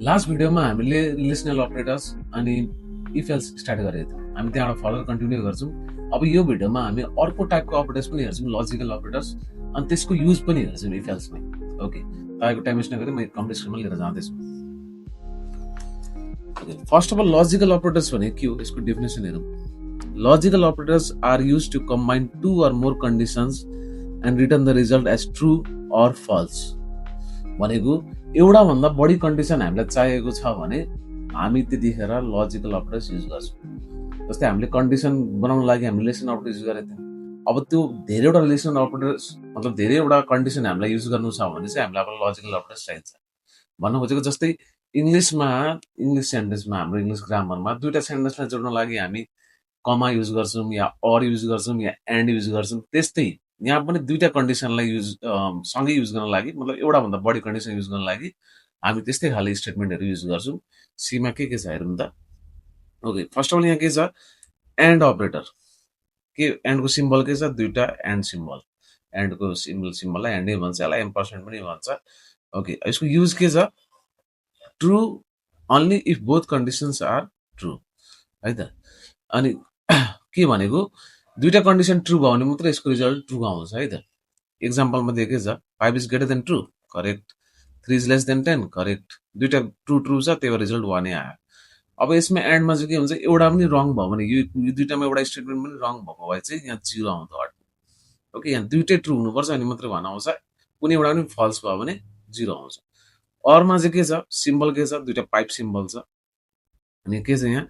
Last भिडियोमा हामीले relational operators अनि इफ एल्स स्टार्ट गरेको थियौँ। हामी त्यहाँबाट फर्दर कन्टिन्यू गर्छौँ। अब यो भिडियोमा हामी अर्को टाइपको अपरेटर्स पनि हेर्छौँ, लजिकल अपरेटर्स, अनि त्यसको युज पनि हेर्छौँ इफ एल्समा। ओके, तपाईँको टाइम वेस्ट नगरी म कम्प्लिट स्क्रिनमा लिएर जाँदैछु। First of all logical operators भने के हो, यसको डेफिनेसन हेरौँ। Logical operators are used to combine two or more conditions and return the result as true or false. भनेको एउटा भन्दा बढी कन्डिसन हामीलाई चाहिएको छ भने हामी त्यतिखेर लजिकल अपरेटर्स युज गर्छौँ। जस्तै हामीले कन्डिसन बनाउन लागि हामी रिलेसन अपरेटर्स युज गरेको थियौँ। अब त्यो धेरैवटा रिलेसन अपरेटर्स मतलब धेरैवटा कन्डिसन हामीलाई युज गर्नु छ भने चाहिँ हामीलाई अब लजिकल अपरेटर्स चाहिन्छ। भन्नु खोजेको जस्तै इङ्ग्लिस सेन्टेन्समा हाम्रो इङ्ग्लिस ग्रामरमा दुईवटा सेन्टेन्सलाई जोड्न लागि हामी कमा युज गर्छौँ या अर युज गर्छौँ या एन्ड युज गर्छौँ। त्यस्तै यहाँ पनि दुईवटा कन्डिसनलाई सँगै युज गर्न लागि मतलब एउटा भन्दा बढी कन्डिसन युज गर्न लागि हामी त्यस्तै खाले स्टेटमेन्टहरू युज गर्छौँ। सीमा के छ हेरौँ त। ओके, फर्स्ट अफ अल यहाँ के छ, एन्ड अपरेटर। के एन्डको सिम्बल के छ, दुईवटा एन्ड सिम्बल। एन्डको सिम्बललाई एन्डै भन्छ, यसलाई एम्परसेन्ट पनि भन्छ। ओके, यसको युज के छ, true only if both conditions are true है त। अनि के भनेको दुईवटा कन्डिसन ट्रु भयो भने मात्रै यसको रिजल्ट ट्रु आउँछ है त। एक्जाम्पलमा दिएकै छ 5 is greater then true, correct. 3 is less then 10, correct. दुईवटा ट्रु छ, त्यही भएर रिजल्ट 1 आयो। अब यसमा एन्डमा चाहिँ के हुन्छ, एउटा पनि रङ भयो भने यो दुईवटामा एउटा स्टेटमेन्ट पनि रङ भएको भए चाहिँ यहाँ 0 आउँछ। ओके, यहाँ दुईटै ट्रु हुनुपर्छ अनि मात्रै 1 आउँछ। कुनै एउटा पनि फल्स भयो भने 0 आउँछ। अरमा चाहिँ के छ, सिम्बल के छ, दुईवटा पाइप सिम्बल छ। अनि के छ यहाँ,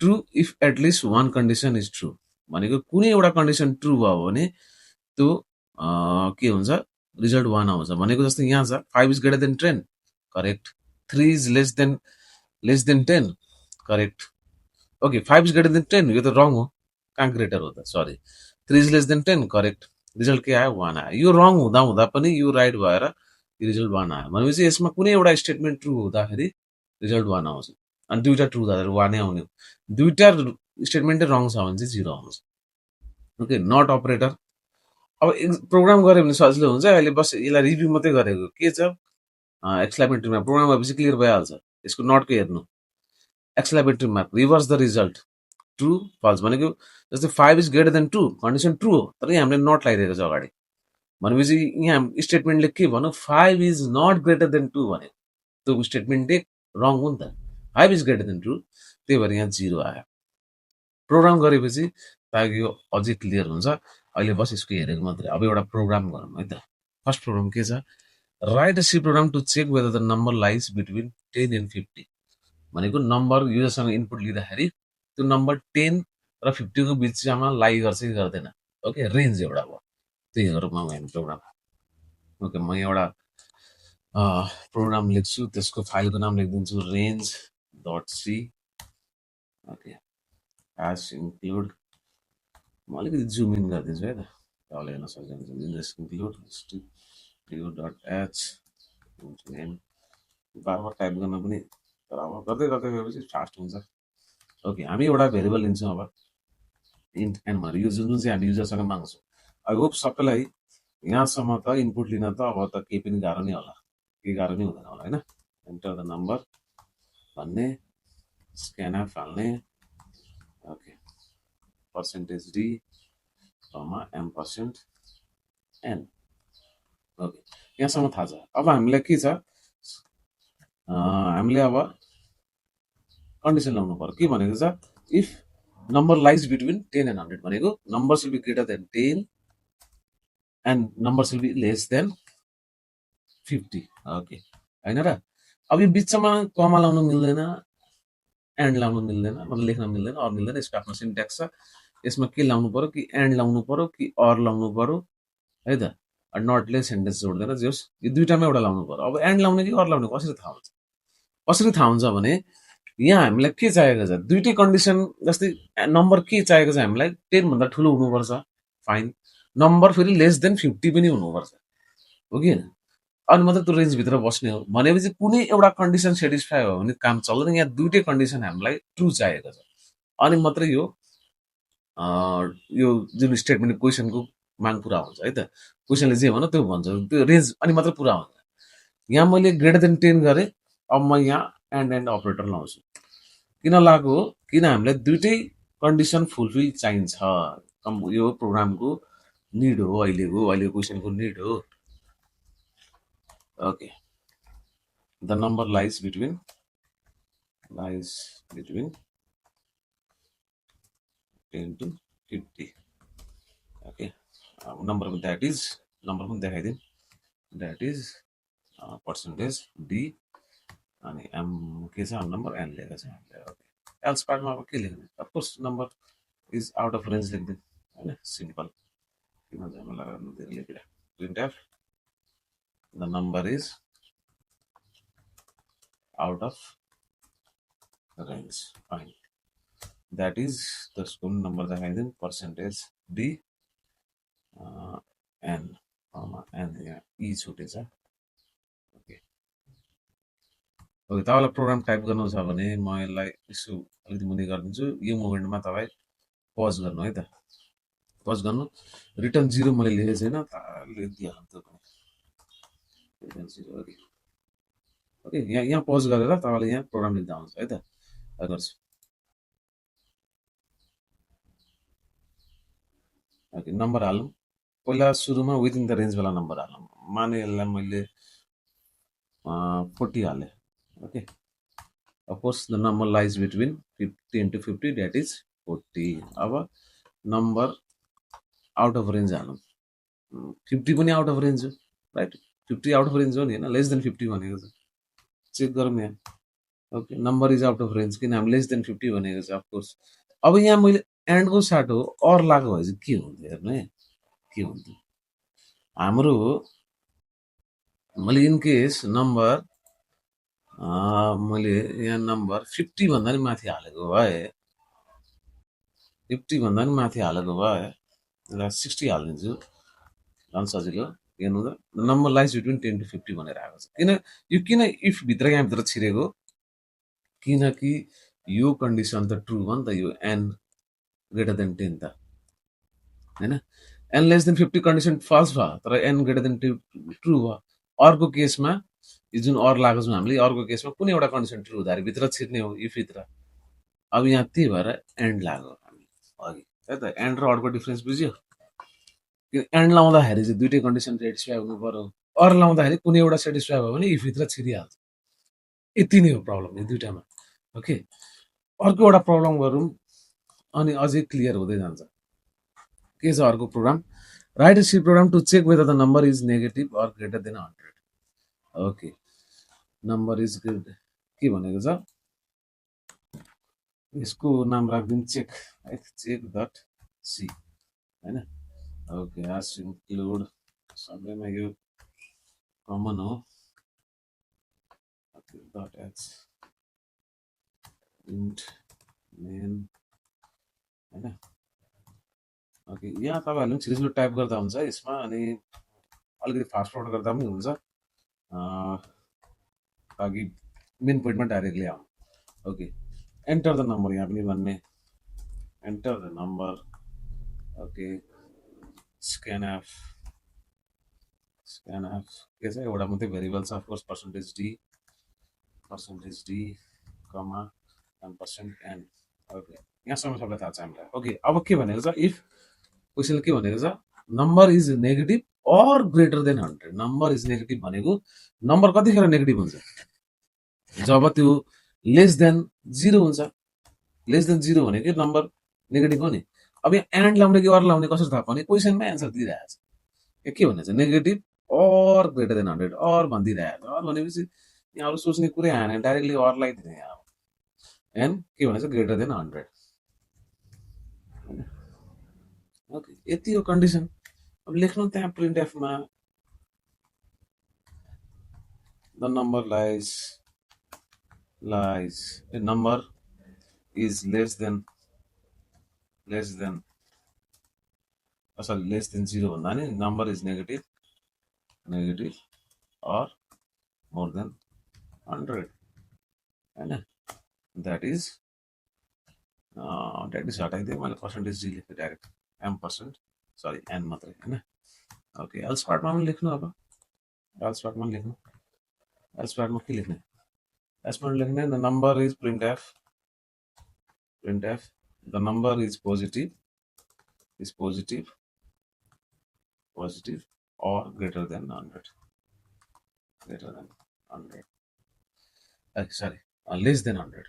true if at least one condition is true. भनेको कुनै एउटा कन्डिसन ट्रु भयो भने त्यो के हुन्छ, रिजल्ट 1 आउँछ। भनेको जस्तै यहाँ छ 5 is greater than 10, correct. 3 is less then 10, correct. Okay, 5 is greater than 10 यो त रङ हो, कहाँ ग्रेटर हो त, sorry. 3 is less then 10, correct. Result के आयो, 1 आयो। यो रङ हुँदा हुँदा पनि यो राइट भएर रिजल्ट 1 आयो। भनेपछि यसमा कुनै एउटा स्टेटमेन्ट ट्रु हुँदाखेरि रिजल्ट 1 आउँछ। अनि दुईवटा ट्रु हुँदाखेरि 1 आउने। दुईवटा स्टेटमेन्टै रङ छ भने चाहिँ 0 आउँछ। Okay, not operator. अब प्रोग्राम गऱ्यो भने सजिलो हुन्छ। अहिले बस यसलाई रिभ्यू मात्रै गरेको के छ, एक्सक्लामेटरी मार्क। प्रोग्राम भएपछि क्लियर भइहाल्छ। यसको नटको हेर्नु, exclamatory mark, reverse the result, true false. भनेको जस्तै 5 is greater than 2 condition true हो, तर हामीले नट लगाइदिएको छ अगाडि। भनेपछि यहाँ स्टेटमेन्टले के भन्यो, 5 इज नट ग्रेटर देन 2 भन्यो। त्यो स्टेटमेन्टले रङ हो नि त। 5 इज ग्रेटर देन 2, त्यही भएर यहाँ 0 आयो। प्रोग्राम गरेपछि ताकि यो अझै क्लियर हुन्छ। अहिले बस यसको हेरेको मात्रै। अब एउटा प्रोग्राम गरौँ है त। फर्स्ट प्रोग्राम के छ, write a C program to check whether the number lies between 10 and 50। भनेको नम्बर युजरसँग इनपुट लिँदाखेरि त्यो नम्बर 10 र 50 को बिचमा लाइ गर्छ कि गर्दैन। ओके, रेन्ज एउटा भयो। त्यही गरौँ हामी प्रोग्राम। ओके, म एउटा प्रोग्राम लेख्छु, त्यसको फाइलको नाम लेखिदिन्छु range dot C. Okay, hash include, म अलिकति जुम इन गरिदिन्छु है त, तपाईँले हेर्न सक्नुहुन्छ। इन्क्लुड studio.h नेम, बारबार टाइप गर्न पनि, तर अब गर्दै गर्दै गएपछि फास्ट हुन्छ। ओके, हामी एउटा भेरिएबल लिन्छौँ अब, इन्ट एन भनेर, यो जुन चाहिँ हामी युजरसँग माग्छौँ। आई होप सबैलाई यहाँसम्म त इनपुट लिन त अब त केही पनि गाह्रो नै होला, केही गाह्रो नै हुँदैन होला होइन। एन्टर द नम्बर भन्ने, स्क्यानएफ हाल्ने। ओके, पर्सेन्टेज डी एम% एन। ओके, यहाँसम्म थाहा छ। अब हामीलाई के छ, हामीले अब कन्डिसन लाउनु पर्यो। के भनेको छ, if number lies between 10 and 100। भनेको number should be greater than 10 and number should be less than 50। Okay, होइन र। अब यो बिचमा कमा लाउनु मिल्दैन, एन्ड लाउनु मिल्दैन, मतलब लेख्न मिल्दैन, अर मिल्दैन। यसको आफ्नो सिन्ट्याक्स छ। यसमा के लाउनु पर्यो, कि एन्ड लाउनु पर्यो कि अर लाउनु पर्यो है त। नटले सेन्टेन्स जोड्दैन, जोस् यो दुईटामा एउटा लाउनु पर्यो। अब एन्ड लाउने कि अर लाउने कसरी थाहा हुन्छ, कसरी थाहा हुन्छ भने यहाँ हामीलाई के चाहिएको छ, दुईटै कन्डिसन। जस्तै नम्बर के चाहिएको छ हामीलाई, 10 भन्दा ठुलो हुनुपर्छ, फाइन। नम्बर फेरि लेस देन 50 पनि हुनुपर्छ, हो कि। अनि मात्रै त्यो रेन्जभित्र बस्ने हो। भनेपछि कुनै एउटा कन्डिसन सेटिस्फाई भयो भने काम चल्दैन। यहाँ दुईटै कन्डिसन हामीलाई ट्रु चाहिएको छ, अनि मात्रै यो जुन स्टेटमेन्ट क्वेसनको माग पुरा हुन्छ है त। क्वेसनले जे भन्यो त्यो भन्छ, त्यो रेन्ज अनि मात्रै पुरा हुन्छ। यहाँ मैले ग्रेटर देन 10 गरेँ। अब म यहाँ एन्ड अपरेटर लाउँछु। किन लाग्यो? किन हामीलाई दुइटै कन्डिसन फुलफिल चाहिन्छ। यो प्रोग्रामको निड हो, अहिलेको क्वेसनको निड हो। Okay, the number lies between 10 to 50. Okay, number that is number पनि देखाइदिउँ। द्याट इज पर्सेन्टेज डी अनि एम के छ नम्बर एन लिएको छ हामीले। ओके, एल्स पार्टमा अब के लेख्ने? Of course number is out of range लेखिदिउँ होइन, सिम्पल, किन झमेला गर्नु धेरै लेखेर। Print F the number is out of range, fine. That is त्यसको नम्बर देखाइदिउँ, पर्सेन्टेज डी एन एन यहाँ ई छुटेछ। ओके, ओके, तपाईँलाई प्रोग्राम टाइप गर्नु छ भने म यसलाई यसो अलिकति मुनि गरिदिन्छु। यो मोमेन्टमा तपाईँ पज गर्नु है त, पज गर्नु। रिटर्न 0 मैले लेखेको छैन, लेखिदिइहाल्नु त्यो पनि रिटर्न 0। ओके, ओके, यहाँ पज गरेर तपाईँले यहाँ प्रोग्राम लेख्दा हुन्छ है त। गर्छु। ओके, नम्बर हालौँ। पहिला सुरुमा विदिन द रेन्जवाला नम्बर हालौँ। माने यसलाई मैले 40 हालेँ। Okay, of course the number lies between 50 into 50 that is 40। अब नम्बर आउट अफ रेन्ज हालौँ। 50 पनि आउट अफ रेन्ज हो, राइट? 50 आउट अफ रेन्ज हो नि होइन, लेस देन 50 भनेको छ। चेक गरौँ यहाँ। Okay, number is out of range, किन हामी लेस देन 50 भनेको छ अफकोर्स। अब यहाँ मैले एन्डको साटो अर लाग्यो भने चाहिँ के हुन्थ्यो हेर्नु है, के हुन्थ्यो हाम्रो। मैले इनकेस नम्बर मैले यहाँ नम्बर 50 भन्दा नि माथि हालेको भए, 50 भन्दा नि माथि हालेको भए ल 60 हालिदिन्छु, झन् सजिलो। हेर्नु त, नम्बर लाइज बिट्विन 10 to 50 भनेर आएको छ। किन इफ भित्र यहाँभित्र छिरेको? किनकि यो कन्डिसन त ट्रु हो नि त, यो एन ग्रेटर देन 10 त होइन। N less than 50 condition false भयो, तर एन ग्रेटर देन ट्रु भयो। अर्को केसमा यो जुन अर लागेको छौँ हामीले, अर्को केसमा कुनै एउटा कन्डिसन ट्रु हुँदाखेरि भित्र छिर्ने हो इफ भित्र। अब यहाँ त्यही भएर एन्ड लाग्यो हामी अघि है त। एन्ड र अरको डिफ्रेन्स बुझ्यो? एन्ड लाउँदाखेरि चाहिँ दुइटै कन्डिसन सेटिस्फाई हुनु पर्यो। अर लाउँदाखेरि कुनै एउटा सेटिस्फाई भयो भने इफ भित्र छिरिहाल्छ। यति नै हो प्रब्लम यो दुइटामा। ओके, अर्को एउटा प्रब्लम गरौँ अनि अझै क्लियर हुँदै जान्छ। के छ अर्को प्रोग्राम? Write a C program to check whether the number is negative or greater than 100. Okay, number is greater के भनेको छ? यसको नाम राखिदिउँ चेक, चेक डट सी होइन। ओके, एज इन्क्लुड सबैमा यो कमन हो। डट एच इन्ट मेन होइन। ओके, यहाँ तपाईँहरूले पनि छिटो टाइप गर्दा हुन्छ यसमा, अनि अलिकति फास्ट फरवर्ड गर्दा पनि हुन्छ ताकि मेन पोइन्टमा डाइरेक्टली आउँ। ओके, एन्टर द नम्बर यहाँ पनि भन्ने, enter the number. Okay, scan f के छ? एउटा मात्रै भेरिएबल छ of course, percentage D comma 1% n. Okay, यहाँसम्म सबलाई थाहा छ हामीलाई। ओके, अब के भनेको छ? इफ क्वेसनले के भनेको छ? Number is negative or greater than 100। Number is negative भनेको नम्बर कतिखेर नेगेटिभ हुन्छ? जब त्यो लेस देन 0 हुन्छ। लेस देन 0 भनेको नम्बर नेगेटिभ हो नि। अब यहाँ एन्ड लाउने कि अर लाउने कसरी थाहा पाउने? क्वेसनमै एन्सर दिइरहेको छ। के भनेको छ? Negative or greater than 100, or भनिदिइरहेको छ। अर भनेपछि यहाँ अरू सोच्ने कुरै आएन, डाइरेक्टली अर लगाइदिने। यहाँ एन के भनेको छ? Greater than 100। ओके, यति हो कन्डिसन। अब लेख्नु त्यहाँ प्रिन्ट एफमा the number lies number is less than 0 भन्दा नि number is negative or more than 100 होइन। द्याट इज हटाइदिएँ मैले, पर्सेन्टेज डी लेखेँ डाइरेक्ट, एन मात्रै होइन। ओके, एल्स पार्टमा पनि लेख्नु। अब एल्स पार्टमा लेख्नु। एल्स पार्टमा के लेख्ने? एस्पेक्ट लेख्ने the number is printf the number is positive or greater than 100 sorry less than 100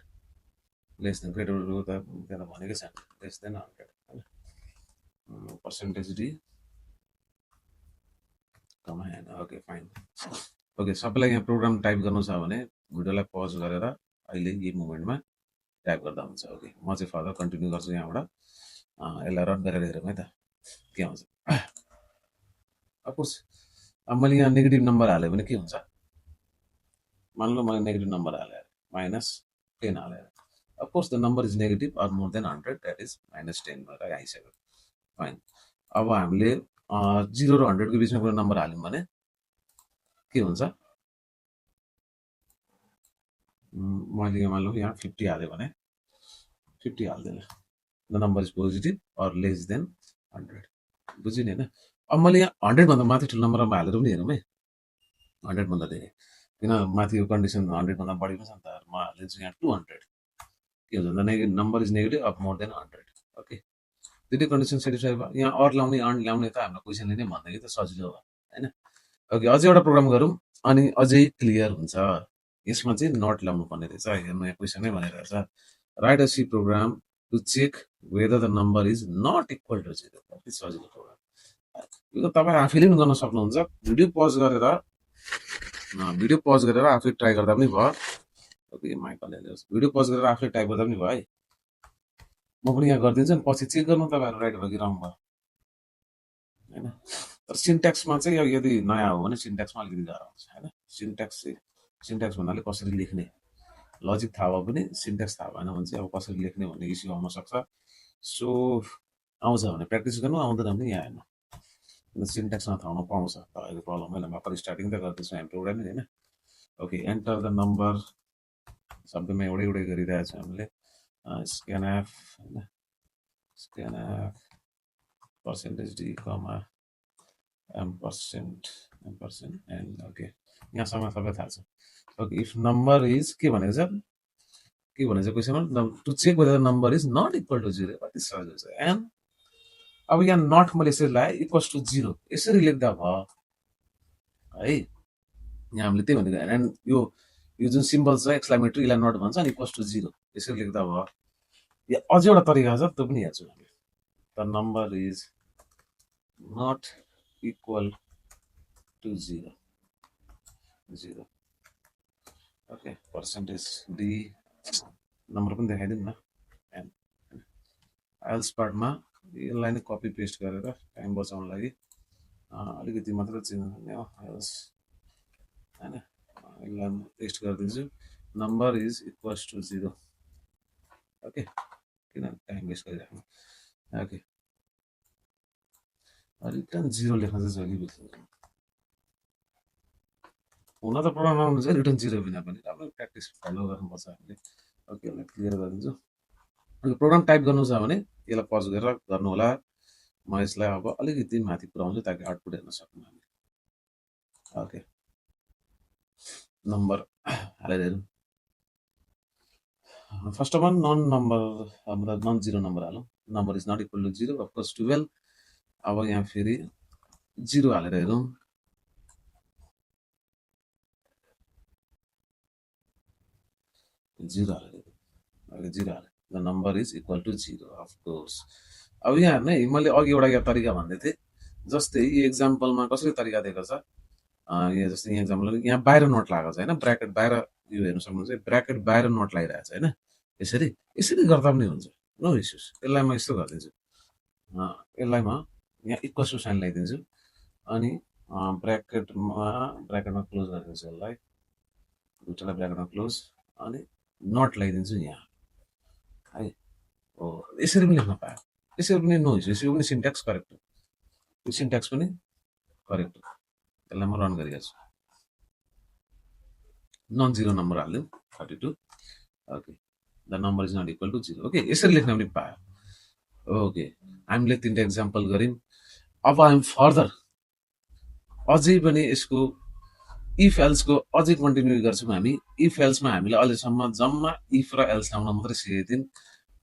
less than greater than less than 100 percentage d command okay fine okay सबैलाई यहाँ programme type गर्नु छ भने भिडियोलाई पज गरेर अहिले यही मोमेन्टमा टाइप गर्दा हुन्छ ओके म चाहिँ फर्दर कन्टिन्यू गर्छु यहाँबाट यसलाई रन गरेर हेरौँ है त के हुन्छ अफकोर्स अब मैले यहाँ नेगेटिभ नम्बर हालेँ भने के हुन्छ मान लो मैले नेगेटिभ नम्बर हालेँ -10 हालेर of course the number is negative or more than 100 that is -10 भएर आइसक्यो फाइन अब हामीले 0 र 100 को बिचमा कुनै नम्बर हाल्यौँ भने के हुन्छ मैले मान लो यहाँ 50 हालेँ भने 50 हाल्दैन the number is positive or less than 100 बुझ्यो नि होइन अब मैले यहाँ 100 भन्दा माथि ठुलो नम्बरमा हालेर पनि हेरौँ है 100 भन्दा धेरै किन माथिको कन्डिसन 100 भन्दा बढी पनि छ नि त म हालिदिन्छु यहाँ 200 के हुन्छ भन्दा number is negative of more than 100 okay दुईटै कन्डिसन सेटिस्फाई भयो यहाँ अर ल्याउने अन ल्याउने त हाम्रो क्वेसनले नै भन्दै त सजिलो हो होइन ओके अझै एउटा प्रोग्राम गरौँ अनि अझै क्लियर हुन्छ यसमा चाहिँ नट ल्याउनु पर्ने रहेछ हेर्नु यहाँ क्वेसनै भनिरहेछ write a C program to check whether the number is not equal to 0 कति सजिलो प्रोग्राम यो त तपाईँ आफैले पनि गर्न सक्नुहुन्छ भिडियो पज गरेर आफै ट्राई गर्दा पनि भयो ओके माइकल भिडियो पज गरेर आफै टाइप गर्दा पनि भयो है म पनि यहाँ गरिदिन्छु नि पछि चेक गर्नु तपाईँहरू राइट भयो कि रङ भयो होइन तर सिन्ट्याक्समा चाहिँ यदि नयाँ हो भने सिन्ट्याक्समा अलिकति गाह्रो हुन्छ होइन सिन्ट्याक्स भन्नाले कसरी लेख्ने लजिक थाहा भयो भने सिन्ट्याक्स थाहा भएन भने चाहिँ अब कसरी लेख्ने भन्ने इस्यु आउन सक्छ सो आउँछ भने प्र्याक्टिस गर्नु आउँदैन भने यहाँ हेर्नु सिन्ट्याक्स नथाउनु पाउँछ तपाईँको प्रब्लम होइन भर्खर स्टार्टिङ त गर्दैछौँ हामी प्रोग्रामिङ होइन ओके एन्टर द नम्बर सबैमा एउटै गरिरहेको छौँ हामीले स्क्यानएफ होइन scanf percentage D comma ampersand and okay यहाँसम्म सबै थाहा छ ओके इफ नम्बर इज के भनेको छ क्वेसनमा to check whether number is not equal to 0 कति सजिलो छ एन्ड अब यहाँ नट मैले यसरी लगाएँ इक्वल्स टु 0 यसरी लेख्दा भयो है यहाँ हामीले त्यही भनेको एन्ड यो जुन सिम्बल छ एक्सक्लामेटरी यसलाई नट भन्छ अनि इक्वल्स टु 0 यसरी लेख्दा भयो या अझै एउटा तरिका छ त्यो पनि हेर्छु हामीले the number is not equal to 0 okay percentage d number पनि देखाइदिउँ न एन्ड आइएल्स पार्टमा यसलाई नै कपी पेस्ट गरेर टाइम बचाउनु लागि अलिकति मात्र चेन्ज गर्ने हो आइएल्स होइन यसलाई पेस्ट गरिदिन्छु number is equals to 0 okay किन टाइम वेस्ट गरिराख्नु ओके रिटर्न 0 लेख्न चाहिँ जहिले बिर्सिन्छ हुन त प्रोग्राम आउनु चाहिँ रिटर्न 0 बिना पनि राम्रो प्र्याक्टिस फलो गर्नुपर्छ हामीले ओके यसलाई क्लियर गरिदिन्छु अनि प्रोग्राम टाइप गर्नु छ भने यसलाई पज गरेर गर्नु होला म यसलाई अब अलिकति माथि पुऱ्याउँछु ताकि आउटपुट हेर्न सकौँ हामी ओके नम्बर हालेर हेरौँ first of all non zero number हालौँ number is not equal to 0 of course 12 अब यहाँ फेरि 0 हालेर हेरौँ जिरो हाले the number is equal to 0 of course अब यहाँ हेर्नु है मैले अघि एउटा तरिका भन्दै थिएँ जस्तै यो एक्जाम्पलमा कसरी तरिका दिएको छ यहाँ जस्तै यहाँ एक्जाम्पल यहाँ बाहिर नोट लागेको छ होइन ब्राकेट बाहिर यो हेर्नु सक्नुहुन्छ ब्राकेट बाहिर नोट लगाइरहेको छ होइन यसरी गर्दा पनि हुन्छ नो इस्युज यसलाई म यस्तो गरिदिन्छु यसलाई म यहाँ इक्वल टु साइन लगाइदिन्छु अनि ब्राकेटमा क्लोज गरिदिन्छु यसलाई दुईवटालाई ब्राकेटमा क्लोज अनि नट लगाइदिन्छु यहाँ है हो यसरी पनि लेख्न पायो यसरी पनि नो इस्यु यसरी पनि सिन्ट्याक्स करेक्ट हो यो सिन्ट्याक्स पनि करेक्ट हो यसलाई म रन गरिरहेको छु नन जिरो नम्बर हाल्यौँ 32 okay the number is not equal to 0 okay यसरी लेख्न पनि पायो ओके हामीले 3टा एक्जाम्पल गऱ्यौँ अब हामी फर्दर अझै पनि यसको इफ एल्सको अझै कन्टिन्यू गर्छौँ हामी। इफ एल्समा हामीले अहिलेसम्म जम्मा इफ र एल्स ल्याउन मात्रै सिकेको थियौँ।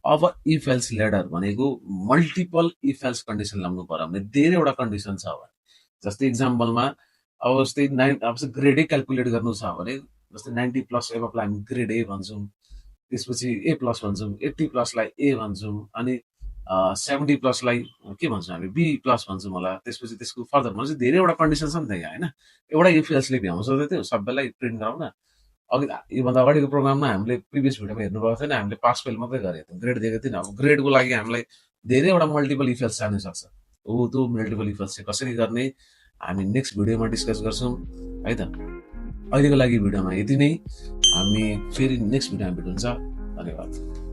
अब इफ एल्स ल्याडर भनेको मल्टिपल इफ एल्स कन्डिसन ल्याउनु पर्यो भने धेरैवटा कन्डिसन छ भने, जस्तै इक्जाम्पलमा अब जस्तै अब ग्रेडै क्यालकुलेट गर्नु छ भने जस्तै 90 प्लस एबभलाई हामी ग्रेड ए भन्छौँ, त्यसपछि ए प्लस भन्छौँ, 80 प्लसलाई ए भन्छौँ, अनि 70 प्लसलाई के भन्छौँ हामी बी प्लस भन्छौँ होला। त्यसपछि त्यसको फर्दर भनेपछि धेरैवटा कन्डिसन छ नि त यहाँ, होइन? एउटा इफ एल्सले भ्याउन सक्दै थियो सबैलाई प्रिन्ट गराउन। अघि योभन्दा अगाडिको प्रोग्राममा हामीले प्रिभियस भिडियोमा हेर्नुभएको थिएन, हामीले पास फेल मात्रै गरेको थियौँ, ग्रेड दिएको थिएन। अब ग्रेडको लागि हामीलाई धेरैवटा मल्टिपल इफ एल्स चाहिन सक्छ। हो त्यो मल्टिपल इफ एल्स चाहिँ कसरी गर्ने हामी नेक्स्ट भिडियोमा डिस्कस गर्छौँ है त। अहिलेको लागि भिडियोमा यति नै, हामी फेरि नेक्स्ट भिडियोमा भेट हुन्छ। धन्यवाद।